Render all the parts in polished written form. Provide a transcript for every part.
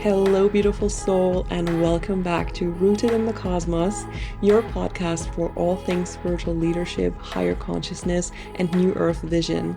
Hello, beautiful soul, and welcome back to Rooted in the Cosmos, your podcast for all things spiritual leadership, higher consciousness, and New Earth vision.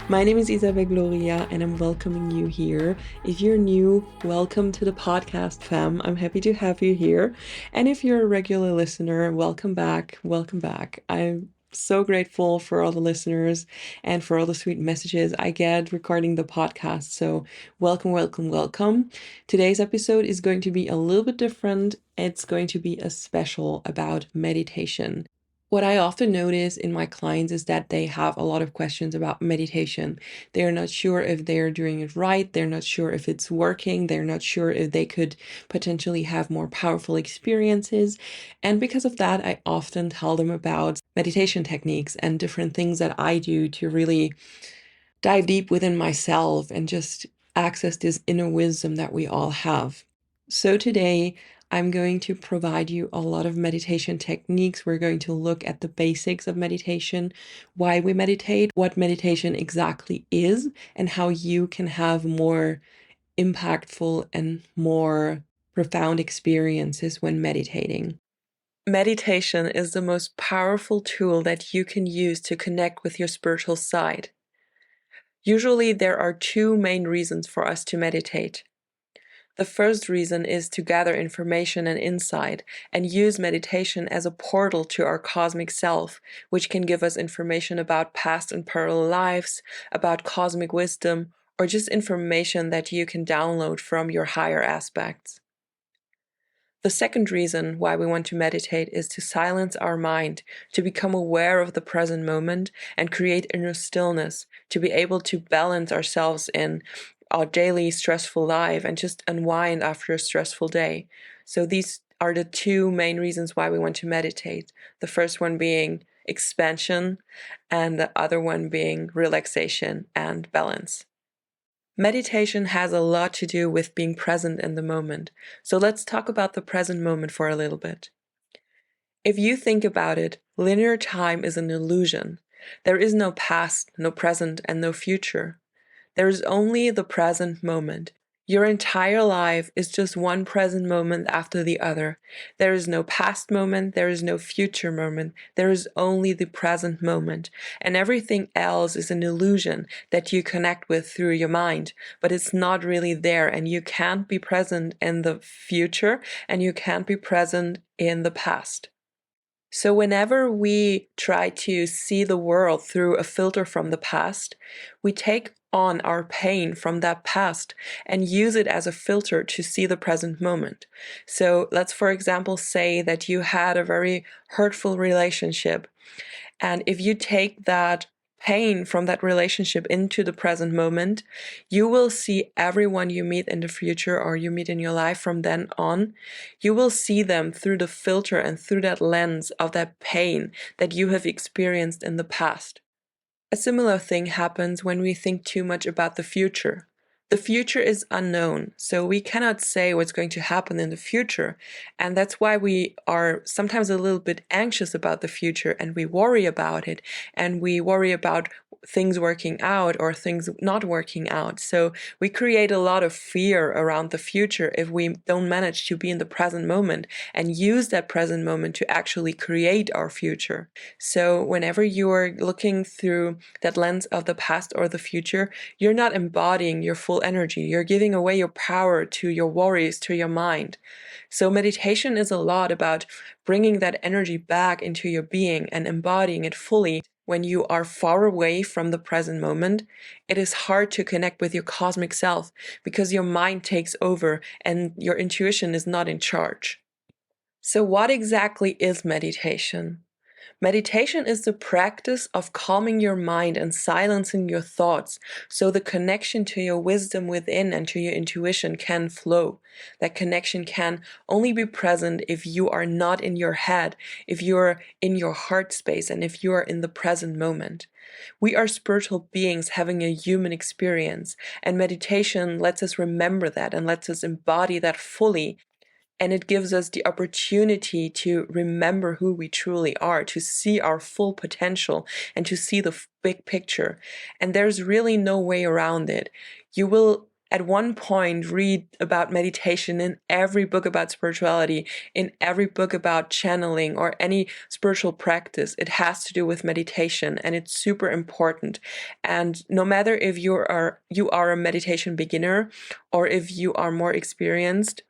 My name is Isabel Gloria, and I'm welcoming you here. If you're new, welcome to the podcast, fam. I'm happy to have you here. And if you're a regular listener, welcome back. Welcome back. I'm so grateful for all the listeners and for all the sweet messages I get regarding the podcast. So welcome, welcome, welcome. Today's episode is going to be a little bit different. It's going to be a special about meditation. What I often notice in my clients is that they have a lot of questions about meditation. They're not sure if they're doing it right. They're not sure if it's working. They're not sure if they could potentially have more powerful experiences. And because of that, I often tell them about meditation techniques and different things that I do to really dive deep within myself and just access this inner wisdom that we all have. So today, I'm going to provide you a lot of meditation techniques. We're going to look at the basics of meditation, why we meditate, what meditation exactly is, and how you can have more impactful and more profound experiences when meditating. Meditation is the most powerful tool that you can use to connect with your spiritual side. Usually, there are two main reasons for us to meditate. The first reason is to gather information and insight and use meditation as a portal to our cosmic self, which can give us information about past and parallel lives, about cosmic wisdom, or just information that you can download from your higher aspects. The second reason why we want to meditate is to silence our mind, to become aware of the present moment and create inner stillness, to be able to balance ourselves in our daily stressful life and just unwind after a stressful day. So these are the two main reasons why we want to meditate. The first one being expansion and the other one being relaxation and balance. Meditation has a lot to do with being present in the moment. So let's talk about the present moment for a little bit. If you think about it, linear time is an illusion. There is no past, no present, and no future. There is only the present moment. Your entire life is just one present moment after the other. There is no past moment, there is no future moment. There is only the present moment. And everything else is an illusion that you connect with through your mind, but it's not really there, and you can't be present in the future and you can't be present in the past. So whenever we try to see the world through a filter from the past, we take on our pain from that past and use it as a filter to see the present moment. So let's, for example, say that you had a very hurtful relationship. And if you take that pain from that relationship into the present moment, you will see everyone you meet in the future or you meet in your life from then on. You will see them through the filter and through that lens of that pain that you have experienced in the past. A similar thing happens when we think too much about the future. The future is unknown, so we cannot say what's going to happen in the future. And that's why we are sometimes a little bit anxious about the future and we worry about it. And we worry about things working out or things not working out. So we create a lot of fear around the future if we don't manage to be in the present moment and use that present moment to actually create our future. So whenever you are looking through that lens of the past or the future, you're not embodying your full energy. You're giving away your power to your worries, to your mind. So meditation is a lot about bringing that energy back into your being and embodying it fully. When you are far away from the present moment, it is hard to connect with your cosmic self because your mind takes over and your intuition is not in charge. So what exactly is meditation? Meditation is the practice of calming your mind and silencing your thoughts so the connection to your wisdom within and to your intuition can flow. That connection can only be present if you are not in your head, if you're in your heart space, and if you are in the present moment. We are spiritual beings having a human experience, and meditation lets us remember that and lets us embody that fully, and it gives us the opportunity to remember who we truly are, to see our full potential, and to see the big picture. And there's really no way around it. You will at one point read about meditation in every book about spirituality, in every book about channeling or any spiritual practice. It has to do with meditation, and it's super important. And no matter if you are a meditation beginner or if you are more experienced,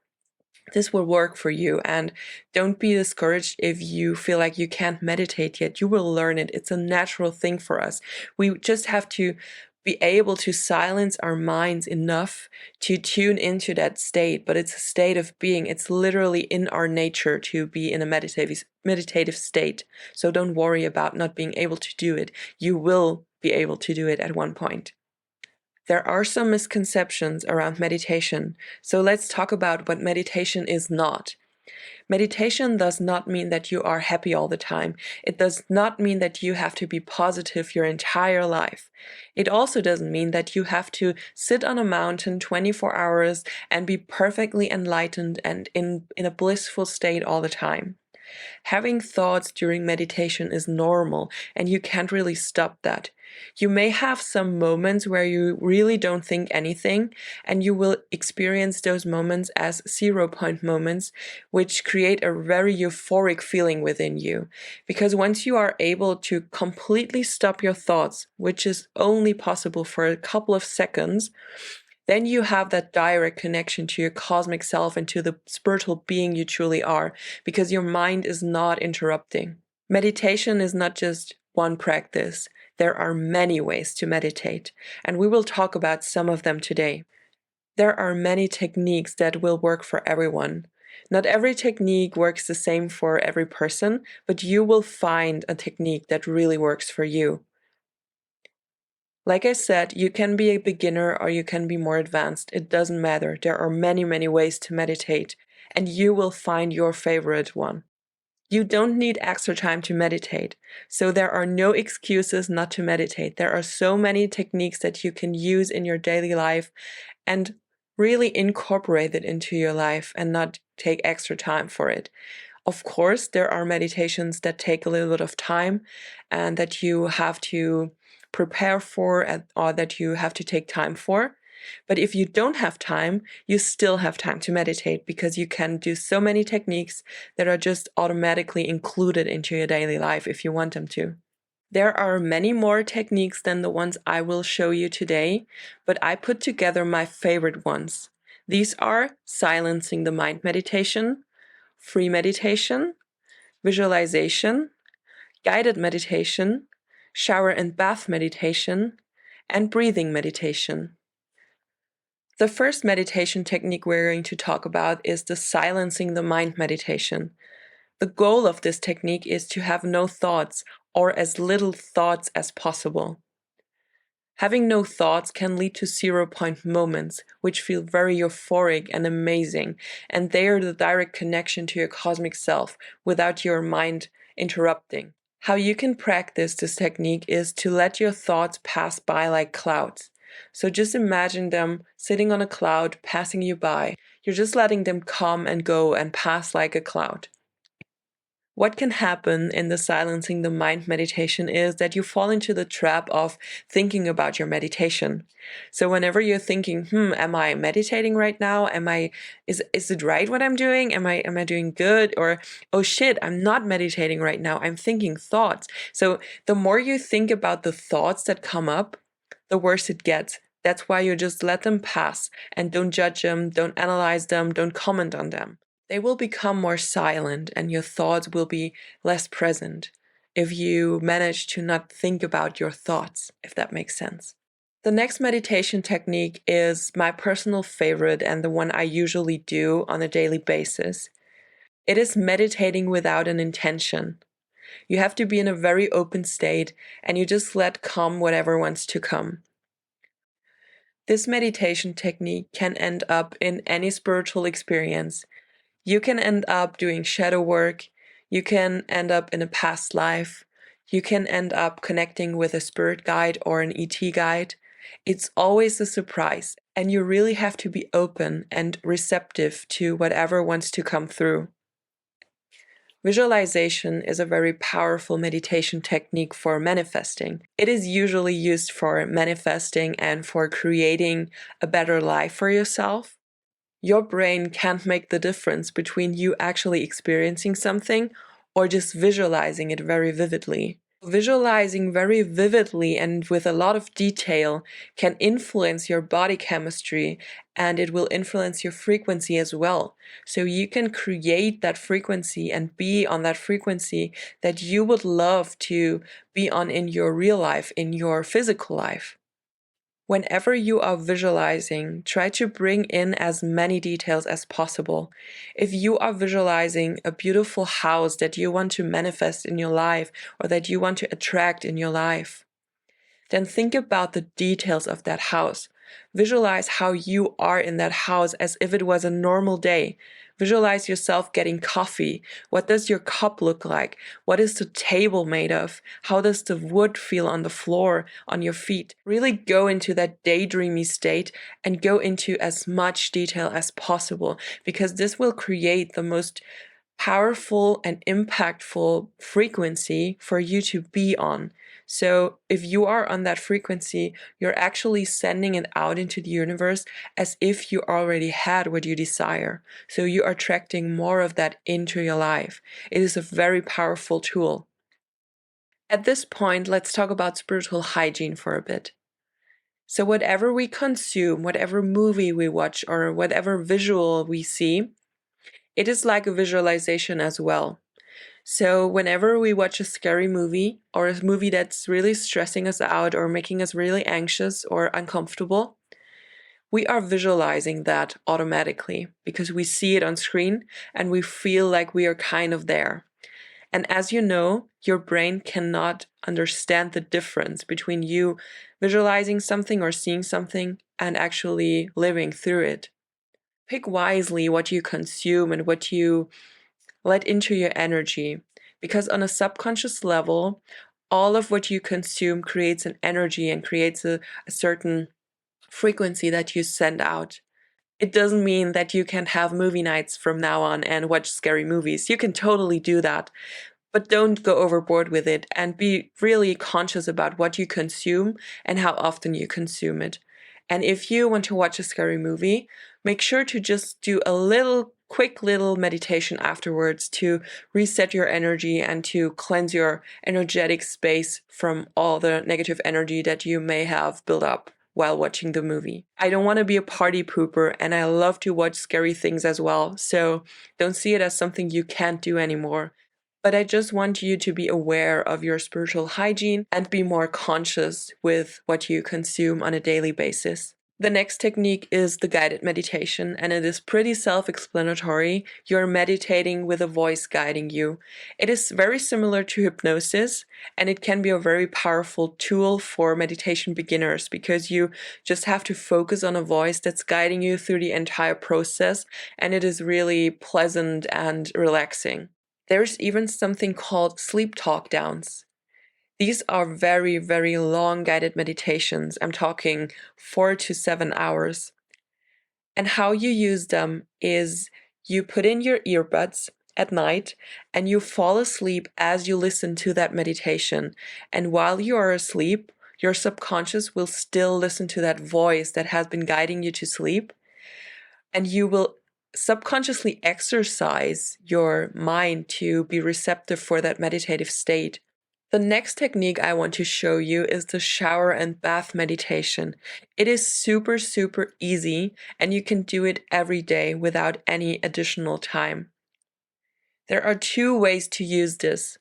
this will work for you. And don't be discouraged if you feel like you can't meditate yet. You will learn it. It's a natural thing for us. We just have to be able to silence our minds enough to tune into that state. But it's a state of being. It's literally in our nature to be in a meditative state. So don't worry about not being able to do it. You will be able to do it at one point. There are some misconceptions around meditation, so let's talk about what meditation is not. Meditation does not mean that you are happy all the time. It does not mean that you have to be positive your entire life. It also doesn't mean that you have to sit on a mountain 24 hours and be perfectly enlightened and in a blissful state all the time. Having thoughts during meditation is normal, and you can't really stop that. You may have some moments where you really don't think anything, and you will experience those moments as 0 point moments, which create a very euphoric feeling within you. Because once you are able to completely stop your thoughts, which is only possible for a couple of seconds, then you have that direct connection to your cosmic self and to the spiritual being you truly are, because your mind is not interrupting. Meditation is not just one practice. There are many ways to meditate, and we will talk about some of them today. There are many techniques that will work for everyone. Not every technique works the same for every person, but you will find a technique that really works for you. Like I said, you can be a beginner or you can be more advanced. It doesn't matter. There are many, many ways to meditate, and you will find your favorite one. You don't need extra time to meditate, so there are no excuses not to meditate. There are so many techniques that you can use in your daily life and really incorporate it into your life and not take extra time for it. Of course, there are meditations that take a little bit of time and that you have to prepare for or that you have to take time for. But if you don't have time, you still have time to meditate, because you can do so many techniques that are just automatically included into your daily life if you want them to. There are many more techniques than the ones I will show you today, but I put together my favorite ones. These are silencing the mind meditation, free meditation, visualization, guided meditation, shower and bath meditation, and breathing meditation. The first meditation technique we're going to talk about is the silencing the mind meditation. The goal of this technique is to have no thoughts or as little thoughts as possible. Having no thoughts can lead to 0 point moments, which feel very euphoric and amazing, and they are the direct connection to your cosmic self without your mind interrupting. How you can practice this technique is to let your thoughts pass by like clouds. So just imagine them sitting on a cloud passing you by. You're just letting them come and go and pass like a cloud. What can happen in the silencing the mind meditation is that you fall into the trap of thinking about your meditation. So whenever you're thinking, am I meditating right now? Is it right what I'm doing? Am I doing good? Or, oh shit, I'm not meditating right now. I'm thinking thoughts. So the more you think about the thoughts that come up, the worse it gets. That's why you just let them pass and don't judge them, don't analyze them, don't comment on them. They will become more silent and your thoughts will be less present if you manage to not think about your thoughts, if that makes sense. The next meditation technique is my personal favorite and the one I usually do on a daily basis. It is meditating without an intention. You have to be in a very open state, and you just let come whatever wants to come. This meditation technique can end up in any spiritual experience. You can end up doing shadow work. You can end up in a past life. You can end up connecting with a spirit guide or an ET guide. It's always a surprise, and you really have to be open and receptive to whatever wants to come through. Visualization is a very powerful meditation technique for manifesting. It is usually used for manifesting and for creating a better life for yourself. Your brain can't make the difference between you actually experiencing something or just visualizing it very vividly. Visualizing very vividly and with a lot of detail can influence your body chemistry, and it will influence your frequency as well. So you can create that frequency and be on that frequency that you would love to be on in your real life, in your physical life. Whenever you are visualizing, try to bring in as many details as possible. If you are visualizing a beautiful house that you want to manifest in your life or that you want to attract in your life, then think about the details of that house. Visualize how you are in that house as if it was a normal day. Visualize yourself getting coffee. What does your cup look like? What is the table made of? How does the wood feel on the floor, on your feet? Really go into that daydreamy state and go into as much detail as possible, because this will create the most powerful and impactful frequency for you to be on. So if you are on that frequency, you're actually sending it out into the universe as if you already had what you desire. So you are attracting more of that into your life. It is a very powerful tool. At this point, let's talk about spiritual hygiene for a bit. So whatever we consume, whatever movie we watch, or whatever visual we see, it is like a visualization as well. So whenever we watch a scary movie or a movie that's really stressing us out or making us really anxious or uncomfortable, we are visualizing that automatically because we see it on screen and we feel like we are kind of there. And as you know, your brain cannot understand the difference between you visualizing something or seeing something and actually living through it. Pick wisely what you consume and what you let into your energy, because on a subconscious level, all of what you consume creates an energy and creates a certain frequency that you send out. It doesn't mean that you can have movie nights from now on and watch scary movies. You can totally do that, but don't go overboard with it, and be really conscious about what you consume and how often you consume it. And if you want to watch a scary movie, make sure to just do a quick little meditation afterwards to reset your energy and to cleanse your energetic space from all the negative energy that you may have built up while watching the movie. I don't want to be a party pooper, and I love to watch scary things as well, so don't see it as something you can't do anymore. But I just want you to be aware of your spiritual hygiene and be more conscious with what you consume on a daily basis. The next technique is the guided meditation, and it is pretty self-explanatory. You're meditating with a voice guiding you. It is very similar to hypnosis, and it can be a very powerful tool for meditation beginners because you just have to focus on a voice that's guiding you through the entire process, and it is really pleasant and relaxing. There's even something called sleep talk downs. These are very, very long guided meditations. I'm talking 4 to 7 hours. And how you use them is you put in your earbuds at night and you fall asleep as you listen to that meditation. And while you are asleep, your subconscious will still listen to that voice that has been guiding you to sleep. And you will subconsciously exercise your mind to be receptive for that meditative state. The next technique I want to show you is the shower and bath meditation. It is super, super easy, and you can do it every day without any additional time. There are two ways to use this: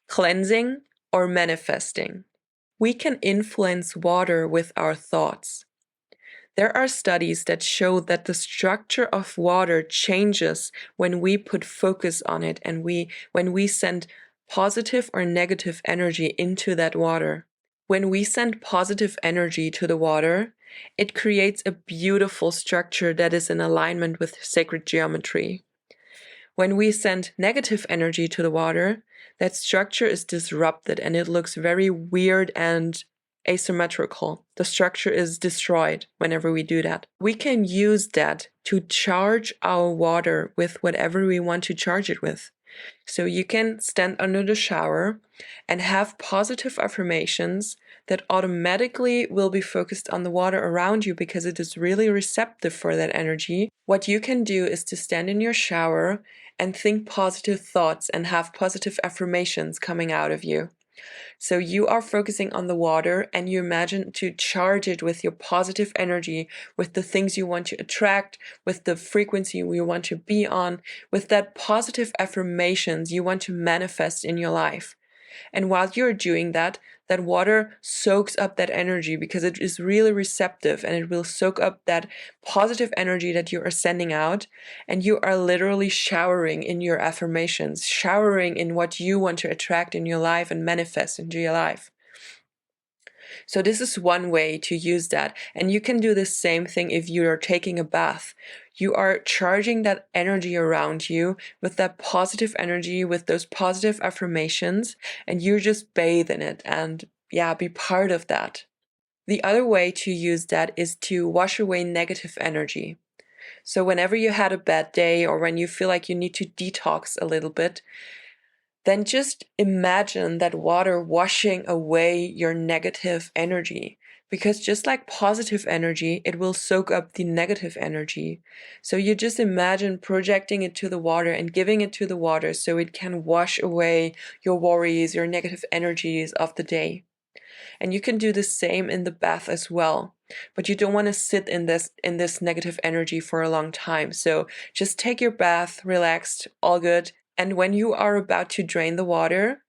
cleansing or manifesting. We can influence water with our thoughts. There are studies that show that the structure of water changes when we put focus on it and when we send positive or negative energy into that water. When we send positive energy to the water, it creates a beautiful structure that is in alignment with sacred geometry. When we send negative energy to the water, that structure is disrupted and it looks very weird and asymmetrical. The structure is destroyed whenever we do that. We can use that to charge our water with whatever we want to charge it with. So you can stand under the shower and have positive affirmations that automatically will be focused on the water around you because it is really receptive for that energy. What you can do is to stand in your shower and think positive thoughts and have positive affirmations coming out of you. So you are focusing on the water and you imagine to charge it with your positive energy, with the things you want to attract, with the frequency you want to be on, with that positive affirmations you want to manifest in your life. And while you're doing that, that water soaks up that energy because it is really receptive and it will soak up that positive energy that you are sending out. And you are literally showering in your affirmations, showering in what you want to attract in your life and manifest into your life. So this is one way to use that. And you can do the same thing if you are taking a bath. You are charging that energy around you with that positive energy, with those positive affirmations, and you just bathe in it and be part of that. The other way to use that is to wash away negative energy. So whenever you had a bad day or when you feel like you need to detox a little bit, then just imagine that water washing away your negative energy. Because just like positive energy, it will soak up the negative energy. So you just imagine projecting it to the water and giving it to the water so it can wash away your worries, your negative energies of the day. And you can do the same in the bath as well. But you don't want to sit in this negative energy for a long time. So just take your bath, relaxed, all good. And when you are about to drain the water,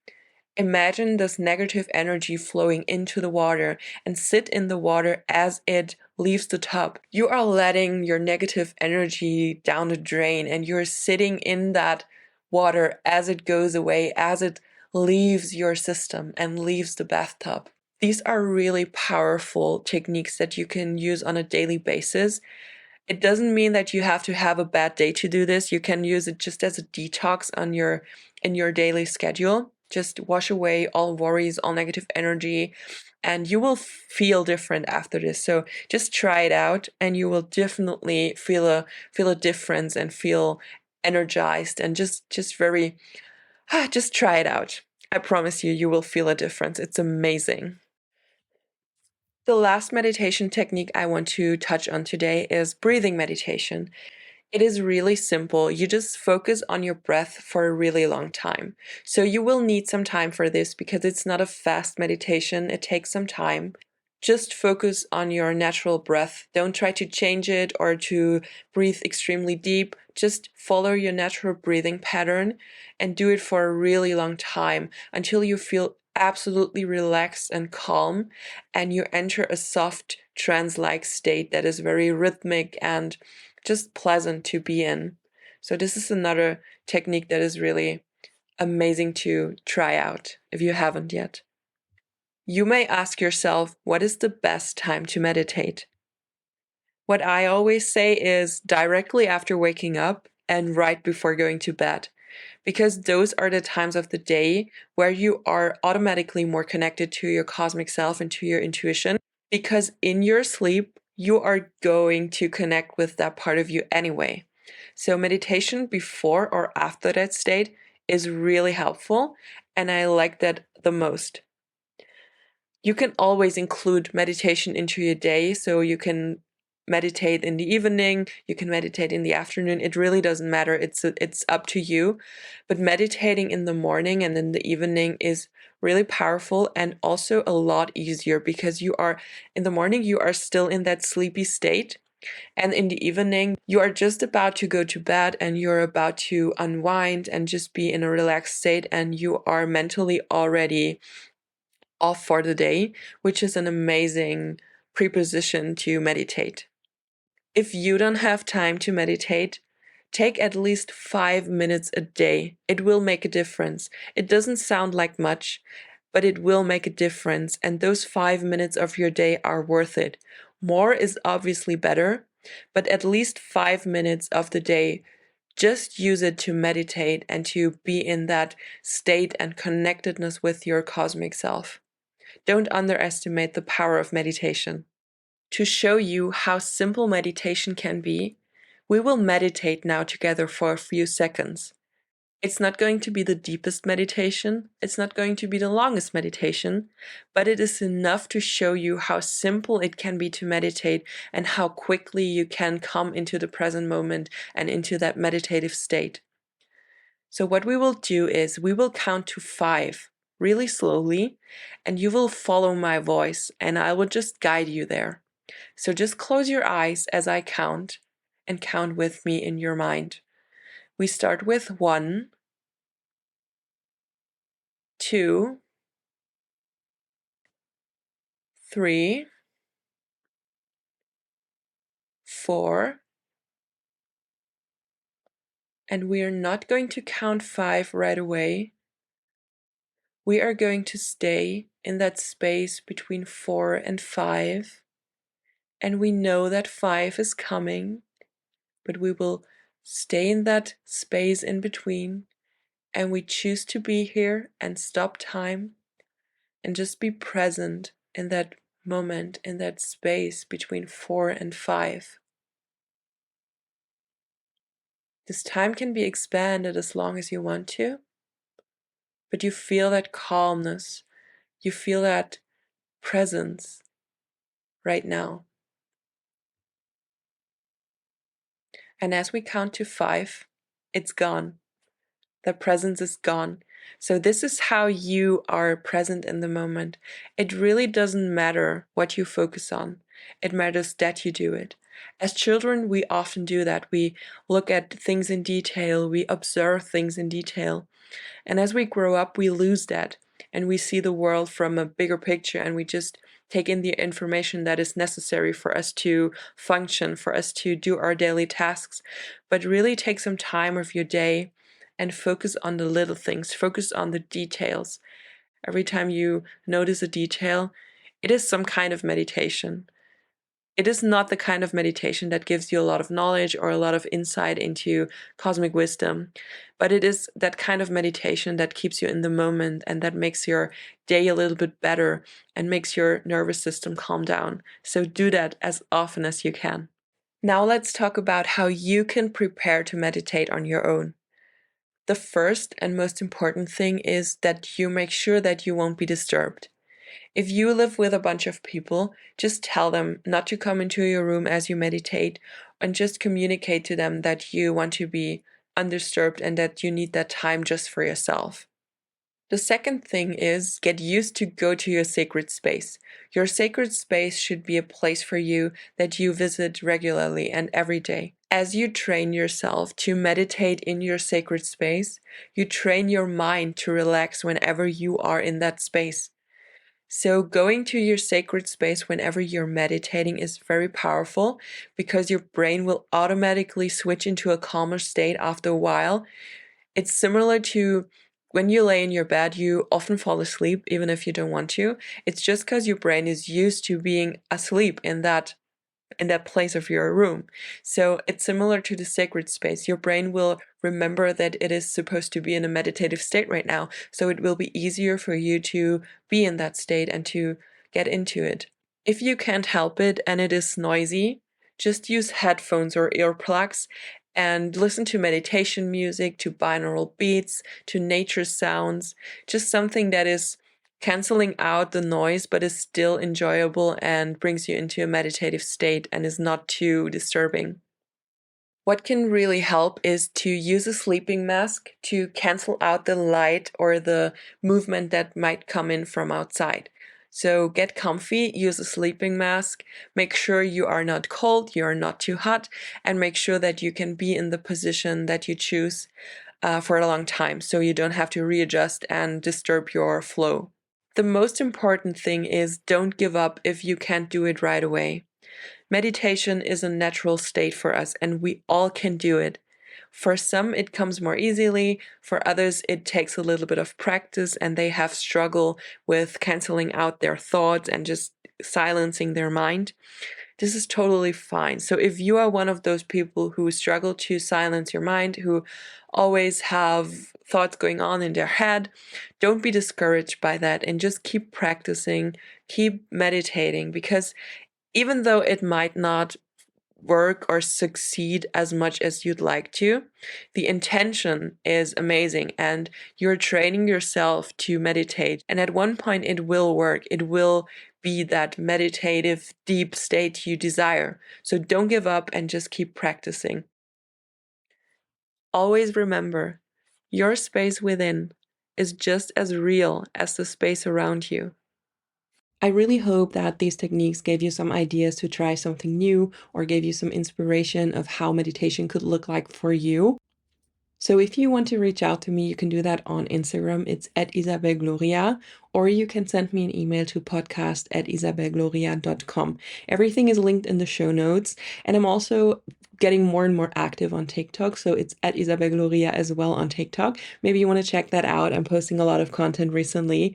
imagine this negative energy flowing into the water and sit in the water as it leaves the tub. You are letting your negative energy down the drain and you're sitting in that water as it goes away, as it leaves your system and leaves the bathtub. These are really powerful techniques that you can use on a daily basis. It doesn't mean that you have to have a bad day to do this. You can use it just as a detox in your daily schedule. Just wash away all worries, all negative energy, and you will feel different after this. So just try it out and you will definitely feel a difference and feel energized and just very just try it out. I promise you will feel a difference. It's amazing. The last meditation technique I want to touch on today is breathing meditation. It is really simple. You just focus on your breath for a really long time. So you will need some time for this because it's not a fast meditation. It takes some time. Just focus on your natural breath. Don't try to change it or to breathe extremely deep. Just follow your natural breathing pattern and do it for a really long time until you feel absolutely relaxed and calm and you enter a soft trance-like state that is very rhythmic and just pleasant to be in. So this is another technique that is really amazing to try out if you haven't yet. You may ask yourself, what is the best time to meditate? What I always say is directly after waking up and right before going to bed, because those are the times of the day where you are automatically more connected to your cosmic self and to your intuition, because in your sleep, you are going to connect with that part of you anyway. So meditation before or after that state is really helpful, and I like that the most. You can always include meditation into your day, so you can meditate in the evening, you can meditate in the afternoon. It really doesn't matter. It's up to you. But meditating in the morning and in the evening is really powerful and also a lot easier because in the morning you are still in that sleepy state. And in the evening, you are just about to go to bed and you're about to unwind and just be in a relaxed state, and you are mentally already off for the day, which is an amazing preposition to meditate. If you don't have time to meditate, Take at least 5 minutes a day. It will make a difference. It doesn't sound like much, but it will make a difference. And those 5 minutes of your day are worth it. More is obviously better, but at least 5 minutes of the day, just use it to meditate and to be in that state and connectedness with your cosmic self. Don't underestimate the power of meditation. To show you how simple meditation can be, we will meditate now together for a few seconds. It's not going to be the deepest meditation, it's not going to be the longest meditation, but it is enough to show you how simple it can be to meditate and how quickly you can come into the present moment and into that meditative state. So what we will do is we will count to 5 really slowly, and you will follow my voice and I will just guide you there. So just close your eyes as I count and count with me in your mind. We start with 1, 2, 3, 4, and we are not going to count 5 right away. We are going to stay in that space between 4 and 5, and we know that 5 is coming, but we will stay in that space in between, and we choose to be here and stop time and just be present in that moment, in that space between 4 and 5. This time can be expanded as long as you want to, but you feel that calmness, you feel that presence right now. And as we count to 5, it's gone. The presence is gone. So this is how you are present in the moment. It really doesn't matter what you focus on. It matters that you do it. As children, we often do that. We look at things in detail, we observe things in detail. And as we grow up, we lose that. And we see the world from a bigger picture, and we just take in the information that is necessary for us to function, for us to do our daily tasks. But really take some time of your day and focus on the little things, focus on the details. Every time you notice a detail, it is some kind of meditation. It is not the kind of meditation that gives you a lot of knowledge or a lot of insight into cosmic wisdom, but it is that kind of meditation that keeps you in the moment and that makes your day a little bit better and makes your nervous system calm down. So do that as often as you can. Now let's talk about how you can prepare to meditate on your own. The first and most important thing is that you make sure that you won't be disturbed. If you live with a bunch of people, just tell them not to come into your room as you meditate, and just communicate to them that you want to be undisturbed and that you need that time just for yourself. The second thing is get used to go to your sacred space. Your sacred space should be a place for you that you visit regularly and every day. As you train yourself to meditate in your sacred space, you train your mind to relax whenever you are in that space. So going to your sacred space whenever you're meditating is very powerful because your brain will automatically switch into a calmer state after a while. It's similar to when you lay in your bed, you often fall asleep even if you don't want to. It's just because your brain is used to being asleep in that place of your room. So it's similar to the sacred space. Your brain will remember that it is supposed to be in a meditative state right now. So it will be easier for you to be in that state and to get into it. If you can't help it and it is noisy, just use headphones or earplugs and listen to meditation music, to binaural beats, to nature sounds, just something that is canceling out the noise but is still enjoyable and brings you into a meditative state and is not too disturbing. What can really help is to use a sleeping mask to cancel out the light or the movement that might come in from outside. So get comfy, use a sleeping mask, make sure you are not cold, you are not too hot, and make sure that you can be in the position that you choose for a long time so you don't have to readjust and disturb your flow. The most important thing is don't give up if you can't do it right away. Meditation is a natural state for us and we all can do it. For some, it comes more easily. For others, it takes a little bit of practice and they have struggle with canceling out their thoughts and just silencing their mind. This is totally fine. So if you are one of those people who struggle to silence your mind, who always have thoughts going on in their head, don't be discouraged by that and just keep practicing, keep meditating, because even though it might not work or succeed as much as you'd like to, the intention is amazing and you're training yourself to meditate. And at one point it will work. It will be that meditative, deep state you desire. So don't give up and just keep practicing. Always remember, your space within is just as real as the space around you. I really hope that these techniques gave you some ideas to try something new or gave you some inspiration of how meditation could look like for you. So if you want to reach out to me, you can do that on Instagram. It's @isabelgloria, or you can send me an email to podcast@isabelgloria.com. Everything is linked in the show notes. And I'm also getting more and more active on TikTok. So it's @isabelgloria as well on TikTok. Maybe you want to check that out. I'm posting a lot of content recently.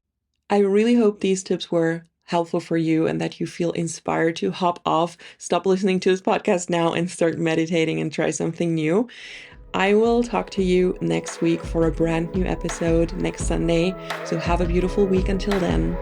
I really hope these tips were helpful for you and that you feel inspired to hop off, stop listening to this podcast now and start meditating and try something new. I will talk to you next week for a brand new episode next Sunday. So have a beautiful week until then.